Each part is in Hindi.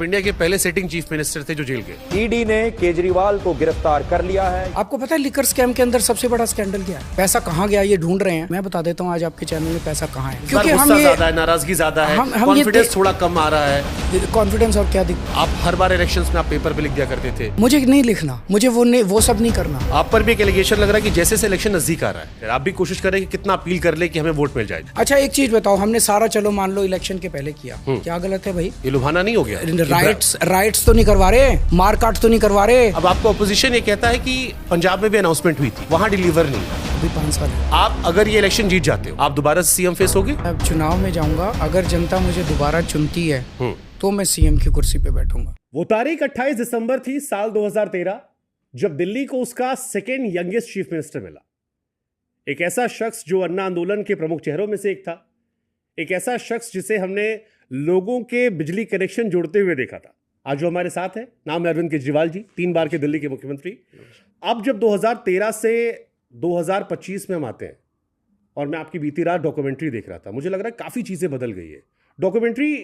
आप इंडिया के पहले सिटिंग चीफ मिनिस्टर थे जो जेल गए। ईडी ने केजरीवाल को गिरफ्तार कर लिया है। आपको पता है लिकर स्कैम के अंदर सबसे बड़ा स्कैंडल क्या है? पैसा कहाँ गया ये ढूंढ रहे हैं। मैं बता देता हूँ आज आपके चैनल में पैसा कहाँ है, क्योंकि हम ये ज्यादा है, नाराजगी ज्यादा है, कॉन्फिडेंस थोड़ा कम आ रहा है। कॉन्फिडेंस और क्या आप हर बार इलेक्शंस में आप पेपर पे लिख दिया करते थे। मुझे नहीं लिखना, मुझे वो सब नहीं करना। आप पर भी एक एलिगेशन लग रहा है कि जैसे से इलेक्शन नजदीक आ रहा है आप भी कोशिश कर रहे हैं कि कितना अपील कर ले कि हमें वोट मिल जाए। अच्छा एक चीज बताओ, हमने सारा चलो मान लो इलेक्शन के पहले किया, क्या गलत है भाई? ये लुभाना नहीं हो गया? राइट्स तो नहीं करवा रहे, मारकाट तो नहीं करवा रहे। अब आपको अपोजिशन ये कहता है कि पंजाब में भी अनाउंसमेंट हुई थी, वहां डिलीवर नहीं। अभी 5 साल है। आप अगर ये इलेक्शन जीत जाते हो आप दोबारा सीएम फेस होगे? अब चुनाव में जाऊंगा, अगर जनता मुझे दोबारा चुनती है तो मैं सीएम की कुर्सी पे बैठूंगा। वो तारीख 28 दिसंबर थी साल 2013 जब दिल्ली को उसका सेकेंड यंगेस्ट चीफ मिनिस्टर मिला। एक ऐसा शख्स जो अन्ना आंदोलन के प्रमुख चेहरों में से एक था, एक ऐसा शख्स जिसे हमने लोगों के बिजली कनेक्शन जोड़ते हुए देखा था। आज जो हमारे साथ है, नाम है अरविंद केजरीवाल जी, 3 बार के दिल्ली के मुख्यमंत्री। अब जब 2013 से 2025 में हम आते हैं और मैं आपकी बीती रात डॉक्यूमेंट्री देख रहा था, मुझे लग रहा है काफी चीजें बदल गई है। डॉक्यूमेंट्री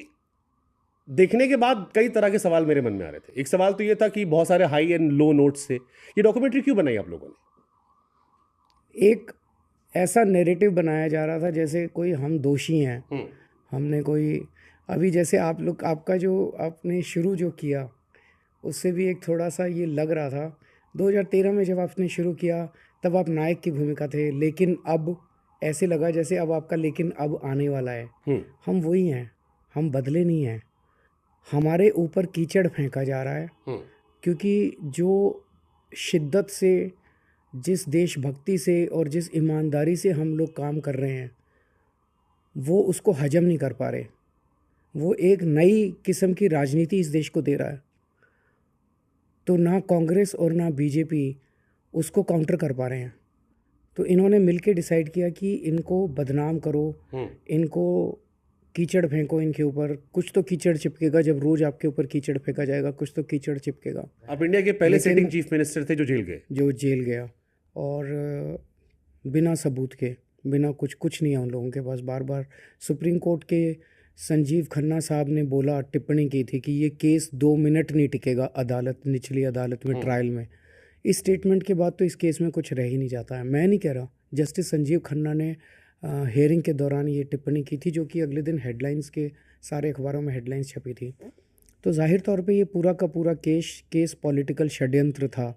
देखने के बाद कई तरह के सवाल मेरे मन में आ रहे थे। एक सवाल तो ये था कि बहुत सारे हाई एंड लो नोट्स थे। ये डॉक्यूमेंट्री क्यों बनाई आप लोगों ने? एक ऐसा नैरेटिव बनाया जा रहा था जैसे कोई हम दोषी हैं, हमने कोई अभी जैसे आप लोग आपका जो आपने शुरू जो किया उससे भी एक थोड़ा सा ये लग रहा था। 2013 में जब आपने शुरू किया तब आप नायक की भूमिका थे, लेकिन अब ऐसे लगा जैसे अब आपका लेकिन अब आने वाला है। हम वही हैं, हम बदले नहीं हैं। हमारे ऊपर कीचड़ फेंका जा रहा है क्योंकि जो शिद्दत से, जिस देशभक्ति से और जिस ईमानदारी से हम लोग काम कर रहे हैं वो उसको हजम नहीं कर पा रहे। वो एक नई किस्म की राजनीति इस देश को दे रहा है, तो ना कांग्रेस और ना बीजेपी उसको काउंटर कर पा रहे हैं। तो इन्होंने मिलके डिसाइड किया कि इनको बदनाम करो, इनको कीचड़ फेंको इनके ऊपर। कुछ तो कीचड़ चिपकेगा, जब रोज आपके ऊपर कीचड़ फेंका जाएगा कुछ तो कीचड़ चिपकेगा। आप इंडिया के पहले सिटिंग चीफ मिनिस्टर थे जो जेल गए, और बिना सबूत के, बिना कुछ नहीं है उन लोगों के पास। बार बार सुप्रीम कोर्ट के संजीव खन्ना साहब ने बोला, टिप्पणी की थी कि ये केस 2 मिनट नहीं टिकेगा अदालत, निचली अदालत में, ट्रायल में। इस स्टेटमेंट के बाद तो इस केस में कुछ रह ही नहीं जाता है। मैं नहीं कह रहा, जस्टिस संजीव खन्ना ने हेयरिंग के दौरान ये टिप्पणी की थी, जो कि अगले दिन हेडलाइंस के सारे अखबारों में हेडलाइंस छपी थी। तो जाहिर तौर पे ये पूरा का पूरा केस पॉलिटिकल षड्यंत्र था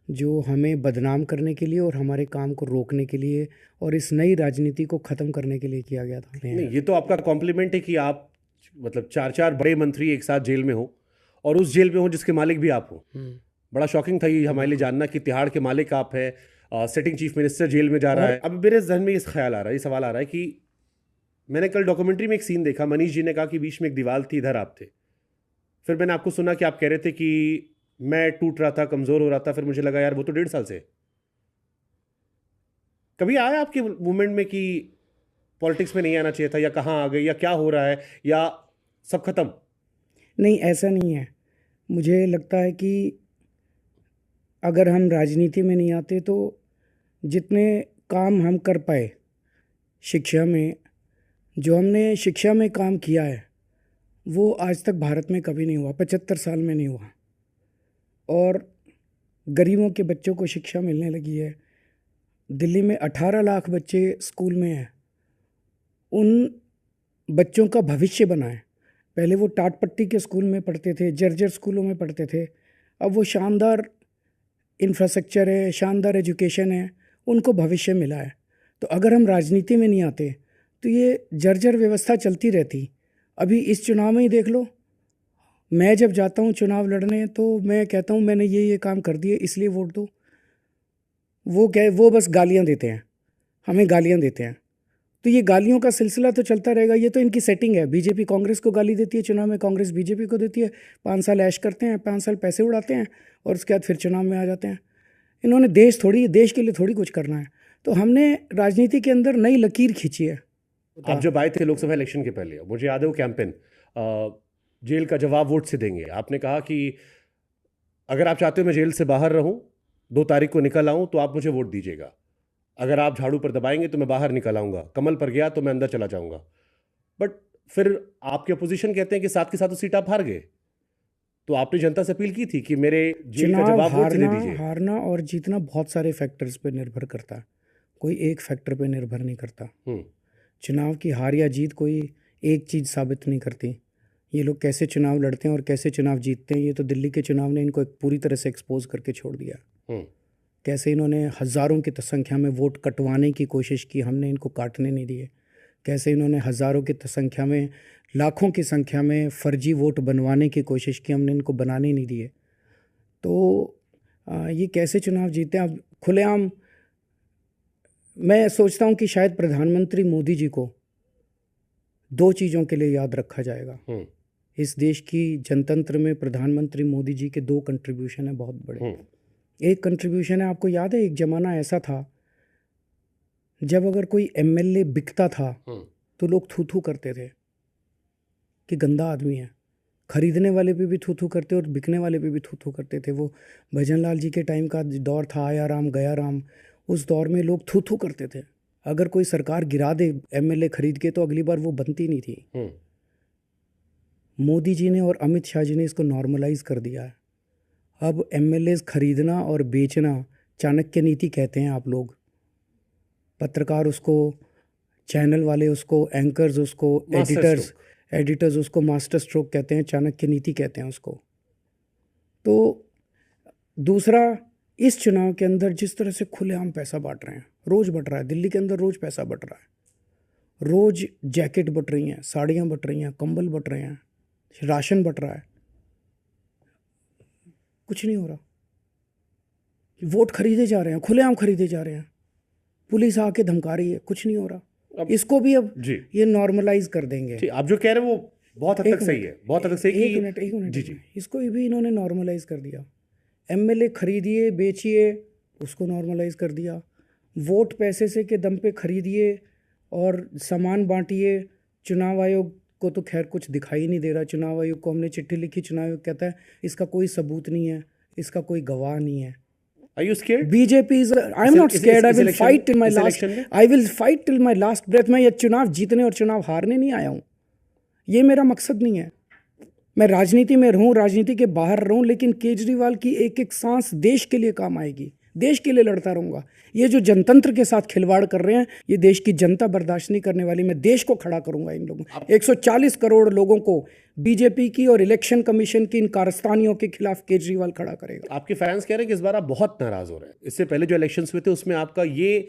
जो हमें बदनाम करने के लिए और हमारे काम को रोकने के लिए और इस नई राजनीति को ख़त्म करने के लिए किया गया था। नहीं, ये तो आपका कॉम्प्लीमेंट है कि आप मतलब 4 बड़े मंत्री एक साथ जेल में हो और उस जेल में हो जिसके मालिक भी आप हो। बड़ा शॉकिंग था ये हमारे लिए जानना कि तिहाड़ के मालिक आप है, सिटिंग चीफ मिनिस्टर जेल में जा रहा है। अब मेरे जहन में ये ख्याल आ रहा है, ये सवाल आ रहा है कि मैंने कल डॉक्यूमेंट्री में एक सीन देखा, मनीष जी ने कहा कि बीच में एक दीवार थी, इधर आप थे। फिर मैंने आपको सुना कि आप कह रहे थे कि मैं टूट रहा था, कमजोर हो रहा था। फिर मुझे लगा यार वो तो 1.5 साल से। कभी आया आपके मूवमेंट में कि पॉलिटिक्स में नहीं आना चाहिए था, या कहाँ आ गए, या क्या हो रहा है, या सब खत्म? नहीं, ऐसा नहीं है। मुझे लगता है कि अगर हम राजनीति में नहीं आते तो जितने काम हम कर पाए शिक्षा में, जो हमने शिक्षा में काम किया है वो आज तक भारत में कभी नहीं हुआ, 75 साल में नहीं हुआ। और गरीबों के बच्चों को शिक्षा मिलने लगी है। दिल्ली में 18 लाख बच्चे स्कूल में हैं, उन बच्चों का भविष्य बना है। पहले वो टाट पट्टी के स्कूल में पढ़ते थे, जर्जर स्कूलों में पढ़ते थे, अब वो शानदार इंफ्रास्ट्रक्चर है, शानदार एजुकेशन है, उनको भविष्य मिला है। तो अगर हम राजनीति में नहीं आते तो ये जर्जर व्यवस्था चलती रहती। अभी इस चुनाव में ही देख लो, मैं जब जाता हूँ चुनाव लड़ने तो मैं कहता हूँ मैंने ये काम कर दिए इसलिए वोट दो। वो बस गालियाँ देते हैं, हमें गालियाँ देते हैं। तो ये गालियों का सिलसिला तो चलता रहेगा। ये तो इनकी सेटिंग है। बीजेपी कांग्रेस को गाली देती है चुनाव में, कांग्रेस बीजेपी को देती है। 5 साल ऐश करते हैं, 5 साल पैसे उड़ाते हैं और उसके बाद फिर चुनाव में आ जाते हैं। इन्होंने देश के लिए थोड़ी कुछ करना है। तो हमने राजनीति के अंदर नई लकीर खींची है। आप जब आए थे लोकसभा इलेक्शन के पहले, मुझे याद है वो कैंपेन, जेल का जवाब वोट से देंगे। आपने कहा कि अगर आप चाहते हो मैं जेल से बाहर रहूं, 2 तारीख को निकल आऊं, तो आप मुझे वोट दीजिएगा। अगर आप झाड़ू पर दबाएंगे तो मैं बाहर निकल आऊंगा, कमल पर गया तो मैं अंदर चला जाऊंगा। बट फिर आपके अपोजिशन कहते हैं कि साथ के साथ सीट आप हार गए। तो आपने जनता से अपील की थी कि मेरे जेल का चुनाव जवाब वोट से दे हारना दीजिए। हारना और जीतना बहुत सारे फैक्टर्स पे निर्भर करता है, कोई एक फैक्टर पे निर्भर नहीं करता। हम्म, चुनाव की हार या जीत कोई एक चीज़ साबित नहीं करती। ये लोग कैसे चुनाव लड़ते हैं और कैसे चुनाव जीतते हैं, ये तो दिल्ली के चुनाव ने इनको एक पूरी तरह से एक्सपोज करके छोड़ दिया। हम्म, कैसे इन्होंने हज़ारों की संख्या में वोट कटवाने की कोशिश की, हमने इनको काटने नहीं दिए। कैसे इन्होंने हज़ारों की संख्या में, लाखों की संख्या में फर्जी वोट बनवाने की कोशिश की, हमने इनको बनाने नहीं दिए। तो ये कैसे चुनाव जीते हैं। अब खुलेआम मैं सोचता हूँ कि शायद प्रधानमंत्री मोदी जी को दो चीज़ों के लिए याद रखा जाएगा। हम्म, इस देश की जनतंत्र में प्रधानमंत्री मोदी जी के दो कंट्रीब्यूशन है बहुत बड़े। हम्म, एक कंट्रीब्यूशन है, आपको याद है एक ज़माना ऐसा था जब अगर कोई एमएलए बिकता था हम्म, तो लोग थू थू करते थे कि गंदा आदमी है। खरीदने वाले पे भी थू थू करते और बिकने वाले पे भी थू थू करते थे। वो भजनलाल जी के टाइम का दौर था, आया राम गया राम। उस दौर में लोग थू थू करते थे। अगर कोई सरकार गिरा दे एमएलए खरीद के तो अगली बार वो बनती नहीं थी। हम्म। मोदी जी ने और अमित शाह जी ने इसको नॉर्मलाइज कर दिया है। अब एमएलए खरीदना और बेचना चाणक्य नीति कहते हैं आप लोग। पत्रकार उसको, चैनल वाले उसको, एंकर्स उसको, एडिटर्स उसको मास्टर स्ट्रोक कहते हैं, चाणक्य नीति कहते हैं उसको। तो दूसरा, इस चुनाव के अंदर जिस तरह से खुलेआम पैसा बांट रहे हैं, रोज़ बट रहा है दिल्ली के अंदर, रोज़ पैसा बट रहा है, रोज़ जैकेट बट रही हैं, साड़ियाँ बट रही हैं, कंबल बट रहे हैं, राशन बट रहा है, कुछ नहीं हो रहा। वोट खरीदे जा रहे हैं, खुलेआम खरीदे जा रहे हैं, पुलिस आके धमका रही है, कुछ नहीं हो रहा। इसको भी अब जी ये नॉर्मलाइज कर देंगे। ठीक, आप जो कह रहे हैं वो बहुत हद तक सही है, बहुत हद तक सही। एक मिनट जी जी, इसको भी इन्होंने नॉर्मलाइज कर दिया। एमएलए खरीदिए बेचिए, उसको नॉर्मलाइज कर दिया। वोट पैसे से के दम पे खरीदिए और सामान बांटिए। चुनाव आयोग को तो खैर कुछ दिखाई नहीं दे रहा। चुनाव आयोग को हमने चिट्ठी लिखी, चुनाव आयोग कहता है इसका कोई सबूत नहीं है, इसका कोई गवाह नहीं है। Are you scared? BJP is, I am not scared, I will fight till my is last, election में? I will fight till my last breath. मैं ये चुनाव जीतने और चुनाव हारने नहीं आया हूँ, ये मेरा मकसद नहीं है। मैं राजनीति में रहूं, राजनीति के बाहर रहूं, लेकिन केजरीवाल की एक एक सांस देश के लिए काम आएगी, देश के लिए लड़ता रहूंगा। ये जो जनतंत्र के साथ खिलवाड़ कर रहे हैं, ये देश की जनता बर्दाश्त नहीं करने वाली। मैं देश को खड़ा करूंगा इन लोगों, 140 करोड़ लोगों को बीजेपी की और इलेक्शन कमीशन की इन कारस्तानियों के खिलाफ केजरीवाल खड़ा करेगा। आपके फैंस कह रहे हैं कि इस बार आप बहुत नाराज हो रहे हैं। इससे पहले जो इलेक्शंस हुए थे उसमें आपका ये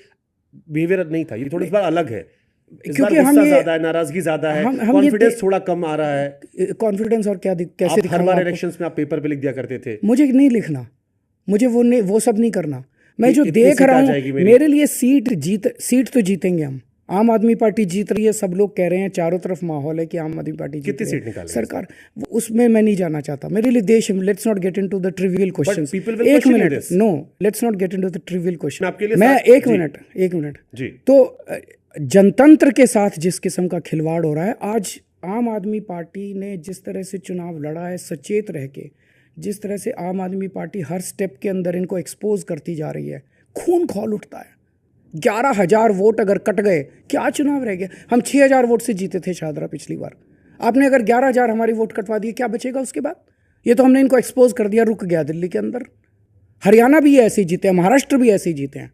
बिहेवियर नहीं था, ये थोड़ा इस बार अलग है। इस बार गुस्सा ज्यादा है, नाराजगी ज्यादा है, कॉन्फिडेंस थोड़ा कम आ रहा है। कॉन्फिडेंस और क्या कैसे हर बार इलेक्शंस में आप पेपर पे लिख दिया करते थे। मुझे नहीं लिखना, मुझे वो सब नहीं करना। मैं जो देख रहा हूँ, मेरे लिए सीट तो जीतेंगे हम। आम आदमी पार्टी जीत रही है, सब लोग कह रहे हैं, चारों तरफ माहौल है कि आम आदमी पार्टी कितनी सीट निकालेगी सरकार। उसमें मैं नहीं जाना चाहता। मेरे लिए देश, let's not get into the trivial questions. एक minute, no, let's not get into the trivial question. मैं एक मिनट जी। तो जनतंत्र के साथ जिस किस्म का खिलवाड़ हो रहा है, आज आम आदमी पार्टी ने जिस तरह से चुनाव लड़ा है, सचेत रह के, जिस तरह से आम आदमी पार्टी हर स्टेप के अंदर इनको एक्सपोज करती जा रही है, खून खौल उठता है। 11,000 वोट अगर कट गए, क्या चुनाव रह गया? हम 6,000 वोट से जीते थे शादरा पिछली बार। आपने अगर 11,000 हमारी वोट कटवा दिए, क्या बचेगा उसके बाद? ये तो हमने इनको एक्सपोज कर दिया, रुक गया दिल्ली के अंदर। हरियाणा भी ऐसे ही जीते हैं, महाराष्ट्र भी ऐसे ही जीते हैं।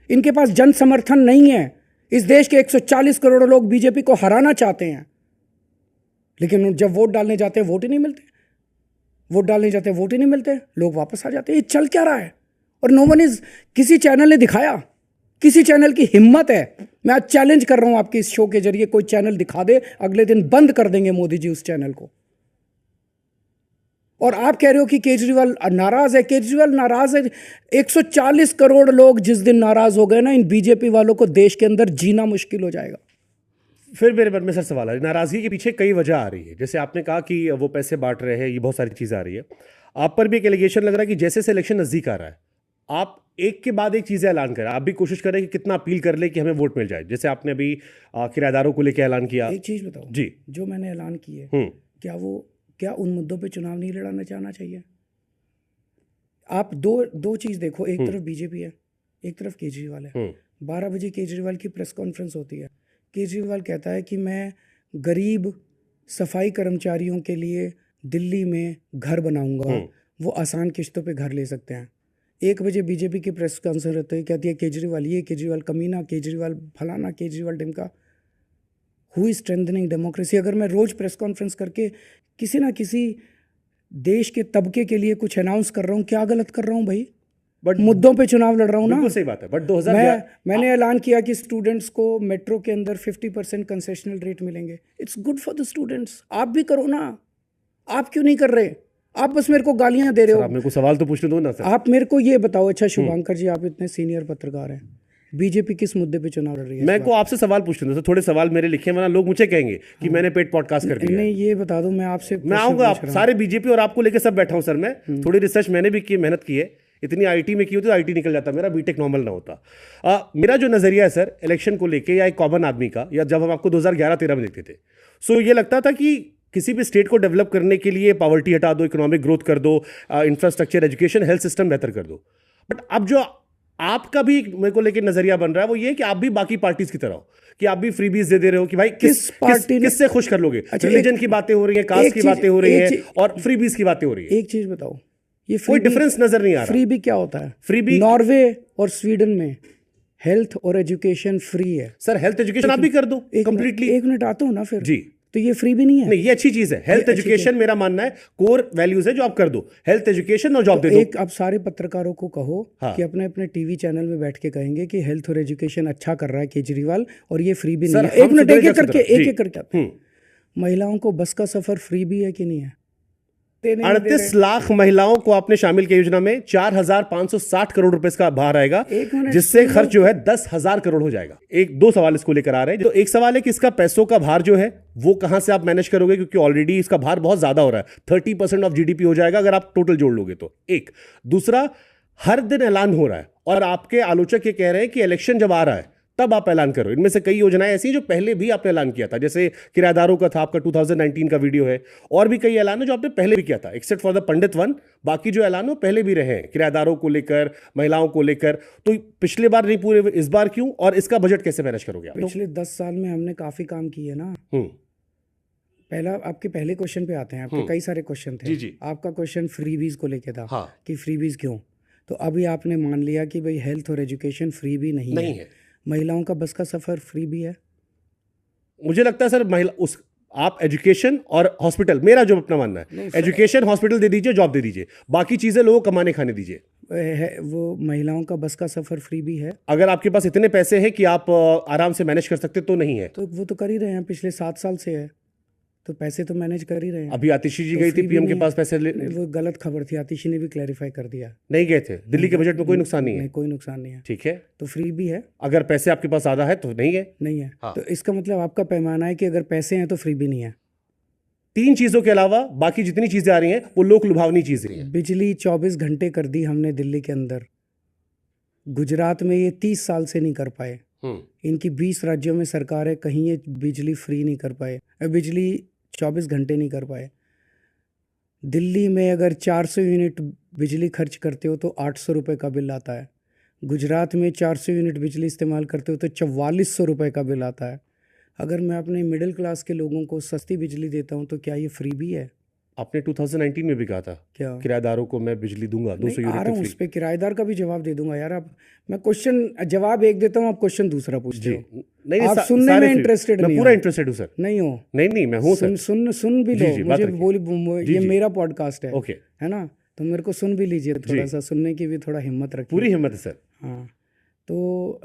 इनके पास जन समर्थन नहीं है। इस देश के 140 करोड़ लोग बीजेपी को हराना चाहते हैं, लेकिन जब वोट डालने जाते हैं वोट ही नहीं मिलते। वोट डालने जाते हैं वोट ही नहीं मिलते, लोग वापस आ जाते हैं। ये चल क्या रहा है? और नो वन इज, किसी चैनल ने दिखाया, किसी चैनल की हिम्मत है, मैं आज चैलेंज कर रहा हूं आपके इस शो के जरिए, कोई चैनल दिखा दे, अगले दिन बंद कर देंगे मोदी जी उस चैनल को। और आप कह रहे हो कि केजरीवाल नाराज है। केजरीवाल नाराज है। 140 करोड़ लोग जिस दिन नाराज हो गए ना इन बीजेपी वालों को, देश के अंदर जीना मुश्किल हो जाएगा। फिर मेरे मन में सर सवाल है, नाराजगी के पीछे कई वजह आ रही है। जैसे आपने कहा कि वो पैसे बांट रहे हैं, ये बहुत सारी चीज़ आ रही है। आप पर भी एक एलिगेशन लग रहा है कि जैसे से इलेक्शन नजदीक आ रहा है, आप एक के बाद एक चीज़ें ऐलान करें, आप भी कोशिश करें कि कितना अपील कर ले कि हमें वोट मिल जाए। जैसे आपने अभी किराएदारों को लेकर ऐलान किया। एक चीज़ बताओ जी, जो मैंने ऐलान की है, क्या उन मुद्दों पे चुनाव नहीं लड़ाना चाहना चाहिए? आप दो चीज़ देखो, एक तरफ बीजेपी है, एक तरफ केजरीवाल है। 12 बजे केजरीवाल की प्रेस कॉन्फ्रेंस होती है। केजरीवाल कहता है कि मैं गरीब सफाई कर्मचारियों के लिए दिल्ली में घर बनाऊंगा, वो आसान किश्तों पे घर ले सकते हैं। 1 बजे बीजेपी की प्रेस कॉन्फ्रेंस होती है, कहती है केजरीवाल ये, केजरीवाल कमीना, केजरीवाल फलाना, केजरीवाल ढिमका। Who is strengthening democracy? अगर मैं रोज प्रेस कॉन्फ्रेंस करके किसी ना किसी देश के तबके के लिए कुछ अनाउंस कर रहा हूँ, क्या गलत कर रहा हूँ भाई? बट मुद्दों पे चुनाव लड़ रहा हूँ ना। बिल्कुल सही बात है। बट 2011 मैंने ऐलान किया कि स्टूडेंट्स को मेट्रो के अंदर 50% कंसेशनल रेट मिलेंगे। It's good for the students. आप भी करो ना, आप क्यों नहीं कर रहे? आप बस मेरे को गालियां दे रहे हो। आप मेरे को सवाल तो पूछने दो ना सर। आप मेरे को ये बताओ, अच्छा शुभांकर जी, आप इतने सीनियर पत्रकार हैं, बीजेपी किस मुद्दे पे चुनाव लड़ रही है? मैं को आपसे सवाल पूछने दो, थोड़े सवाल मेरे लिखे हैं, वरना लोग मुझे कहेंगे कि मैंने पेड पॉडकास्ट कर दिया। नहीं, ये बता दो, मैं आपसे मैं आऊंगा, आप सारे बीजेपी और आपको लेके सब बैठा हूं सर। मैं थोड़ी रिसर्च मैंने भी की, मेहनत की है। इतनी आईटी में की होती तो आईटी निकल जाता, मेरा बीटेक नॉर्मल ना होता। मेरा जो नजरिया है सर इलेक्शन को लेके, या एक कॉमन आदमी का, या जब हम आपको 2011-13 में देखते थे, सो ये लगता था कि किसी भी स्टेट को डेवलप करने के लिए पॉवर्टी हटा दो, इकोनॉमिक ग्रोथ कर दो, इंफ्रास्ट्रक्चर, एजुकेशन, हेल्थ सिस्टम बेहतर कर दो। बट अब जो आपका भी मेरे को लेके नजरिया बन रहा है वो ये कि आप भी बाकी पार्टीज की तरह हो, कि आप भी फ्रीबीज दे रहे हो कि भाई किससे खुश कर लोगे। अच्छा, रिलीजन की बातें हो रही है, कास्ट की बातें हो रही है, और फ्रीबीज की बातें हो रही है। एक चीज बताओ, ये कोई डिफरेंस नजर नहीं आ रहा। फ्री भी क्या होता है? फ्रीबी, नॉर्वे और स्वीडन में हेल्थ और एजुकेशन फ्री है। सर हेल्थ एजुकेशन आप भी कर दो कंप्लीटली। 1 मिनट आता हूँ ना फिर जी। तो ये फ्री भी नहीं है? नहीं, ये अच्छी चीज है। हेल्थ एजुकेशन मेरा मानना है कोर वैल्यूज है जो आप कर दो, हेल्थ एजुकेशन और जॉब दे दो। एक आप सारे पत्रकारों को कहो कि अपने अपने टीवी चैनल में बैठ के कहेंगे कि हेल्थ और एजुकेशन अच्छा कर रहा है केजरीवाल, और ये फ्री भी नहीं है। एक मिनट, एक एक करके महिलाओं को बस का सफर फ्री भी है कि नहीं है? 38 लाख महिलाओं को आपने शामिल किया योजना में। 4,560 करोड़ रुपए इसका भार आएगा, जिससे खर्च जो है 10,000 करोड़ हो जाएगा। एक दो सवाल इसको लेकर आ रहे हैं। जो एक सवाल है कि इसका पैसों का भार जो है वो कहां से आप मैनेज करोगे, क्योंकि ऑलरेडी इसका भार बहुत ज्यादा हो रहा है। 30% ऑफ जीडीपी हो जाएगा अगर आप टोटल जोड़ लोगे तो। एक दूसरा, हर दिन ऐलान हो रहा है और आपके आलोचक ये कह रहे हैं कि इलेक्शन जब आ रहा है तब आप ऐलान करो। इनमें से कई योजनाएं ऐसी हैं जो पहले भी आपने ऐलान किया था, जैसे किराएदारों का था, आपका 2019 का वीडियो है, और भी कई ऐलान है जो आपने पहले भी किया था, except for the Pandit one. बाकी जो ऐलान हो पहले भी रहे हैं, किराएदारों को लेकर, महिलाओं को लेकर। तो पिछले बार नहीं पूरे, इस बार क्यों, और इसका बजट कैसे मैनेज करोगे आप? पिछले 10 साल में हमने काफी काम किए ना। पहला आपके पहले क्वेश्चन पे आते हैं। आपके कई सारे क्वेश्चन थे। जी। आपका क्वेश्चन फ्रीबीज को लेके था। हाँ। कि फ्रीबीज क्यों? तो अभी आपने मान लिया कि भाई हेल्थ और एजुकेशन फ्री भी नहीं है। महिलाओं का बस का सफर फ्री भी है। मुझे लगता है सर महिला आप एजुकेशन और हॉस्पिटल, मेरा जो अपना मानना है, एजुकेशन हॉस्पिटल दे दीजिए, जॉब दे दीजिए, बाकी चीजें लोगों को कमाने खाने दीजिए। वो महिलाओं का बस का सफर फ्री भी है अगर आपके पास इतने पैसे हैं कि आप आराम से मैनेज कर सकते तो नहीं है। तो वो तो कर ही रहे हैं, पिछले 7 साल से है, तो पैसे तो मैनेज कर ही रहे हैं। अभी आतिशी जी गई थी पीएम के पास पैसे वो गलत खबर थी, आतिशी ने भी क्लैरिफाई कर दिया। नहीं गए थे, दिल्ली के बजट में कोई नुकसान नहीं है। कोई नुकसान नहीं है। ठीक है, तो फ्री भी है। अगर पैसे आपके पास ज्यादा है तो नहीं है। नहीं है। हाँ। तो इसका मतलब आपका पैमाना है कि अगर पैसे हैं तो फ्री भी नहीं है। 3 चीजों के अलावा बाकी जितनी चीजें आ रही हैं वो लोक लुभावनी चीजें हैं। बिजली 24 घंटे कर दी हमने दिल्ली के अंदर। गुजरात में ये 30 साल से नहीं कर पाए। इनकी 20 राज्यों में सरकार है, कहीं ये बिजली फ्री नहीं कर पाए, बिजली 24 घंटे नहीं कर पाए। दिल्ली में अगर 400 यूनिट बिजली खर्च करते हो तो 800 रुपये का बिल आता है। गुजरात में 400 यूनिट बिजली इस्तेमाल करते हो तो 4400 रुपये का बिल आता है। अगर मैं अपने मिडिल क्लास के लोगों को सस्ती बिजली देता हूँ तो क्या ये फ्री भी है? आपने 2019 में भी कहा था क्या किराएदारों को मैं बिजली दूंगा 200 यूनिट। आ रहा हूँ उस पर, किराएदार का भी जवाब दे दूंगा यार। आप मैं क्वेश्चन जवाब एक देता हूँ, आप क्वेश्चन दूसरा पूछते हो। नहीं, आप सुनने में इंटरेस्टेड नहीं? पूरा इंटरेस्टेड हूँ सर। नहीं हो? नहीं मैं हूँ सर। सुन भी लो, मुझे बोली, ये मेरा पॉडकास्ट है, ओके है ना, तो मेरे को सुन भी लीजिए थोड़ा सा, सुनने की भी थोड़ा हिम्मत रखिए। पूरी हिम्मत है सर। हाँ, तो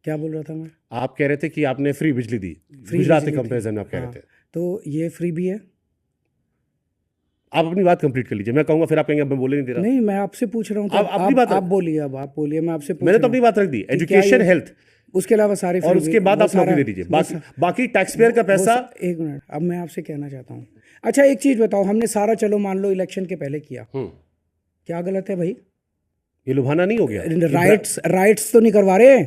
क्या बोल रहा था मैं? आप कह रहे थे कि आपने फ्री बिजली दी गुजरात के कंपैरिजन में, आप कह रहे थे। तो ये फ्री भी है। आप अपनी बात कंप्लीट कर लीजिए, मैं कहूंगा फिर आप कहेंगे मैं बोलने नहीं दे रहा। नहीं, मैं आपसे पूछ रहा हूँ, आप बोलिए। अब आप बोलिए, मैं आपसे मैंने तो अपनी बात रख दी, एजुकेशन, हेल्थ, उसके अलावा सारे, और उसके बाद आप नौकरी दे दीजिए, बाकी टैक्स पेयर का पैसा। एक मिनट, अब मैं आपसे कहना चाहता हूँ, अच्छा एक चीज बताओ, हमने सारा चलो मान लो इलेक्शन के पहले किया, क्या गलत है भाई? ये लुभाना नहीं हो गया? राइट्स तो नहीं करवा रहे,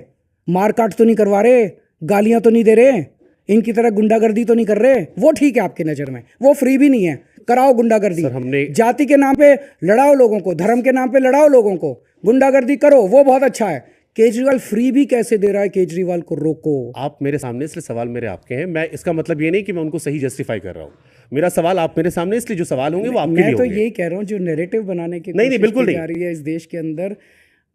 मारकाट तो नहीं करवा रहे, गालियां तो नहीं दे रहे, इनकी तरह गुंडागर्दी तो नहीं कर रहे, वो ठीक है आपकी नजर में, वो फ्री भी नहीं है। कराओ गुंडागर्दी, हमने जाति के नाम पे लड़ाओ लोगों को, धर्म के नाम पे लड़ाओ लोगों को, गुंडागर्दी करो, वो बहुत अच्छा है। केजरीवाल फ्री भी कैसे दे रहा है? केजरीवाल को रोको। आप मेरे सामने, इसलिए सवाल मेरे आपके हैं, मैं इसका मतलब ये नहीं कि मैं उनको सही जस्टिफाई कर रहा हूँ। मेरा सवाल आप मेरे सामने, इसलिए जो सवाल होंगे वो आपके लिए मैं तो होंगे। यही कह रहा हूँ, जो नैरेटिव बनाने की नहीं, कोशिश बिल्कुल की नहीं। जा रही है इस देश के अंदर,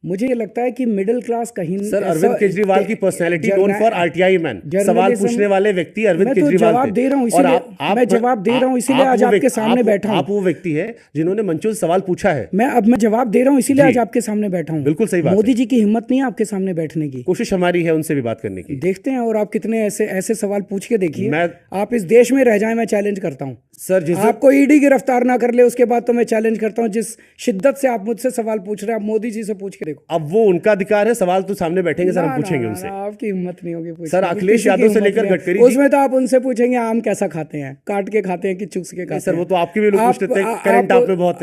मुझे ये लगता है कि मिडिल क्लास कहीं सर, अरविंद केजरीवाल की personality known for RTI man, सवाल पूछने वाले व्यक्ति अरविंद मैं तो केजरीवाल जवाब थे। दे रहा हूँ, और इसीलिए मैं जवाब दे रहा हूँ, इसीलिए आज आपके सामने बैठा हूँ। आप वो व्यक्ति है जिन्होंने मंचों से सवाल पूछा है। मैं जवाब दे रहा हूँ, इसीलिए जी। आज आपके सामने बैठा हूँ। बिल्कुल सही बात मोदी है। जी की हिम्मत नहीं है आपके सामने बैठने की। कोशिश हमारी है उनसे भी बात करने की। देखते हैं, और आप कितने ऐसे ऐसे सवाल पूछ के देखिए, मैं- आप इस देश में रह जाए, मैं चैलेंज करता हूँ। सर, जिस आपको ईडी गिरफ्तार ना कर ले उसके बाद तो मैं चैलेंज करता हूँ, जिस शिद्दत से आप मुझसे सवाल पूछ रहे हैं, आप मोदी जी से पूछ के देखो। अब वो उनका अधिकार है, सवाल तो सामने बैठेंगे सर, ना, हम पूछेंगे ना, उनसे। ना, आपकी हिम्मत नहीं होगी पूछने सर, की, अखिलेश किसी की यादव से हिम्मत लेकर नहीं है। गडकरी जी- उसमें तो आप उनसे पूछेंगे आम कैसा खाते हैं, काट के खाते हैं कि चुस के खाते हैं। सर, वो तो आपके भी लोग आप- पूछ लेते हैं, आप- करंट आप में बहुत है।